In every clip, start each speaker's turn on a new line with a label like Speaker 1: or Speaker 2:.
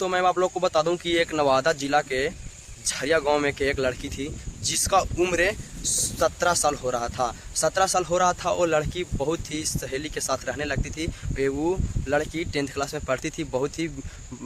Speaker 1: तो मैं आप लोग को बता दूं कि एक नवादा जिला के झरिया गांव में के एक लड़की थी जिसका उम्र 17 साल हो रहा था। 17 साल हो रहा था। वो लड़की बहुत ही सहेली के साथ रहने लगती थी। वो लड़की 10th क्लास में पढ़ती थी। बहुत ही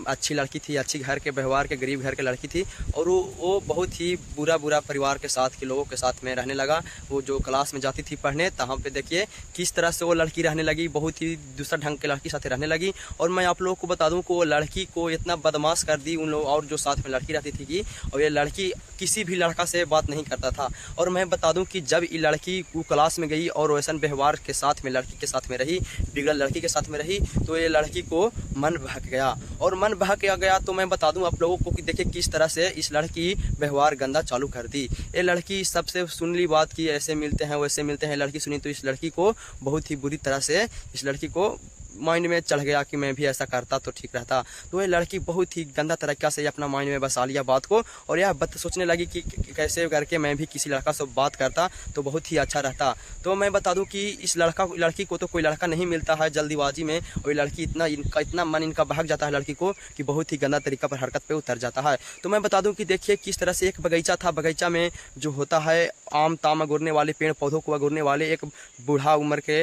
Speaker 1: अच्छी लड़की थी, अच्छी घर के व्यवहार के, गरीब घर के लड़की थी। और वो बहुत ही बुरा परिवार के साथ के लोगों के साथ में रहने लगा। वो जो क्लास में जाती थी पढ़ने, तहाँ पे देखिए किस तरह से वो लड़की रहने लगी, बहुत ही दूसरा ढंग के लड़की साथ रहने लगी। और मैं आप लोगों को बता दूं कि वो लड़की को इतना बदमाश कर दी उन लोग और जो साथ में लड़की रहती थी कि और ये लड़की किसी भी लड़का से बात नहीं करता था। और मैं बता दूं कि जब ये लड़की वो क्लास में गई और वैसा व्यवहार के साथ में लड़की के साथ में रही, बिगड़ल लड़की के साथ में रही, तो ये लड़की को मन बहक गया। और मन बहक गया तो मैं बता दूं आप लोगों को कि देखिए किस तरह से इस लड़की व्यवहार गंदा चालू कर दी। ये लड़की सबसे सुनली बात की ऐसे मिलते हैं वैसे मिलते हैं, लड़की सुनी तो इस लड़की को बहुत ही बुरी तरह से इस लड़की को माइंड में चढ़ गया कि मैं भी ऐसा करता तो ठीक रहता। तो ये लड़की बहुत ही गंदा तरीका से अपना माइंड में बसा लिया बात को, और यह बात सोचने लगी कि कैसे करके मैं भी किसी लड़का से बात करता तो बहुत ही अच्छा रहता। तो मैं बता दूं कि इस लड़की को तो कोई लड़का नहीं मिलता है जल्दीबाजी में, और लड़की इतना मन इनका बहक जाता है लड़की को कि बहुत ही गंदा तरीका पर हरकत पे उतर जाता है। तो मैं बता दूं कि देखिए किस तरह से एक बगीचा था, बगीचा में जो होता है आम ताम अगुरने वाले, पेड़ पौधों को अगुरने वाले एक बूढ़ा उम्र के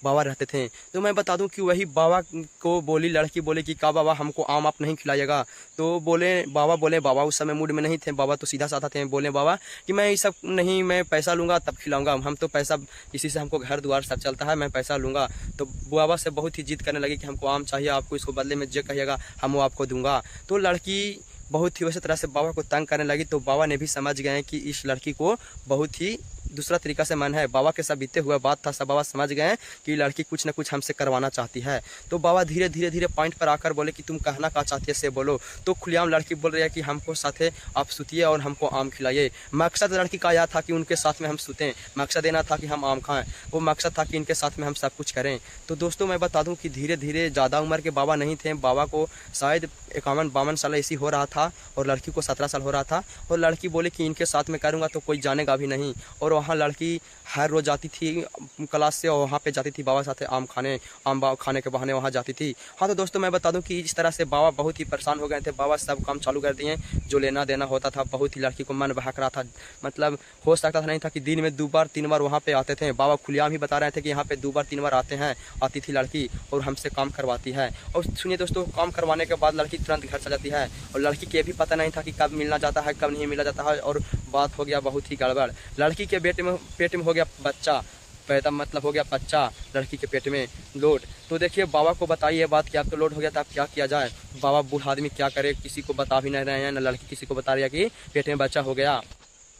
Speaker 1: बाबा रहते थे। तो मैं बता दूं कि वही बाबा को बोली, लड़की बोले कि का बाबा हमको आम आप नहीं खिलाइएगा। तो बाबा उस समय मूड में नहीं थे। बाबा तो सीधा साधा थे, बोले बाबा कि मैं ये सब नहीं, मैं पैसा लूँगा तब खिलाऊंगा, हम तो पैसा इसी से हमको घर द्वार सब चलता है, मैं पैसा लूँगा। तो बाबा से बहुत ही जिद करने लगी कि हमको आम चाहिए, आपको इसको बदले में जो कहिएगा हम वो आपको दूंगा। तो लड़की बहुत ही वैसे तरह से बाबा को तंग करने लगी। तो बाबा ने भी समझ गए कि इस लड़की को बहुत ही दूसरा तरीका से मन है। बाबा के साथ बीते हुआ बात था, सब बाबा समझ गए कि लड़की कुछ न कुछ हमसे करवाना चाहती है। तो बाबा धीरे धीरे पॉइंट पर आकर बोले कि तुम कहना क्या चाहती है से बोलो। तो खुलेआम लड़की बोल रही है कि हमको साथे आप सुतिए और हमको आम खिलाइए। मकसद लड़की का यह था कि उनके साथ में हम सुतें, मकसद देना था कि हम आम खाएं, वो मकसद था कि इनके साथ में हम सब कुछ करें। तो दोस्तों मैं बता दूं कि धीरे धीरे ज़्यादा उम्र के बाबा नहीं थे, बाबा को शायद 51-52 साल ऐसी हो रहा था और लड़की को 17 साल हो रहा था। और लड़की बोले कि इनके साथ में करूँगा तो कोई जानेगा भी नहीं। और वहाँ लड़की हर रोज़ जाती थी क्लास से और वहाँ पे जाती थी बाबा साथ आम खाने के बहाने वहाँ जाती थी। हाँ तो दोस्तों मैं बता दूं कि इस तरह से बाबा बहुत ही परेशान हो गए थे। बाबा सब काम चालू कर दिए, जो लेना देना होता था। बहुत ही लड़की को मन बहक रहा था, मतलब हो सकता था नहीं था कि दिन में 2 बार 3 बार वहाँ पे आते थे। बाबा खुलेआम ही बता रहे थे कि यहाँ पे 2 बार 3 बार आती थी लड़की और हमसे काम करवाती है। और सुनिए दोस्तों, काम करवाने के बाद लड़की तुरंत घर चल जाती है और लड़की के भी पता नहीं था कि कब मिलना जाता है कब नहीं मिला जाता है। और बात हो गया बहुत ही गड़बड़। लड़की के पेट में हो गया बच्चा पैदा, मतलब हो गया बच्चा लड़की के पेट में लोड। तो देखिए बाबा को बताइए बात कि आपको लोड हो गया था, अब क्या किया जाए। बाबा बूढ़ा आदमी क्या करे, किसी को बता भी नहीं रहे हैं, न लड़की किसी को बता रही है कि पेट में बच्चा हो गया।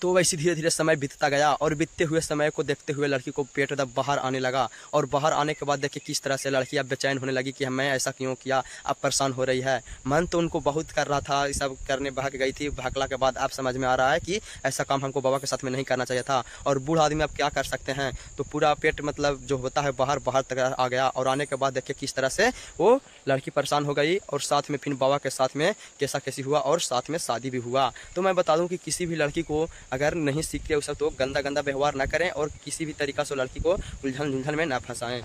Speaker 1: तो वैसे धीरे धीरे समय बीतता गया और बीतते हुए समय को देखते हुए लड़की को पेट दर्द बाहर आने लगा। और बाहर आने के बाद देखिए किस तरह से लड़की अब बेचैन होने लगी कि मैं ऐसा क्यों किया, अब परेशान हो रही है। मन तो उनको बहुत कर रहा था, ये सब करने बहक गई थी। बहकला के बाद अब समझ में आ रहा है कि ऐसा काम हमको बाबा के साथ में नहीं करना चाहिए था। और बूढ़ा आदमी अब क्या कर सकते हैं। तो पूरा पेट मतलब जो होता है बाहर तक आ गया। और आने के बाद देखिए किस तरह से वो लड़की परेशान हो गई और साथ में फिर बाबा के साथ में कैसा कैसी हुआ और साथ में शादी भी हुआ। तो मैं बता दूं कि किसी भी लड़की को अगर नहीं सीखते उसे तो गंदा व्यवहार ना करें और किसी भी तरीका से लड़की को उलझन में ना फंसाएं।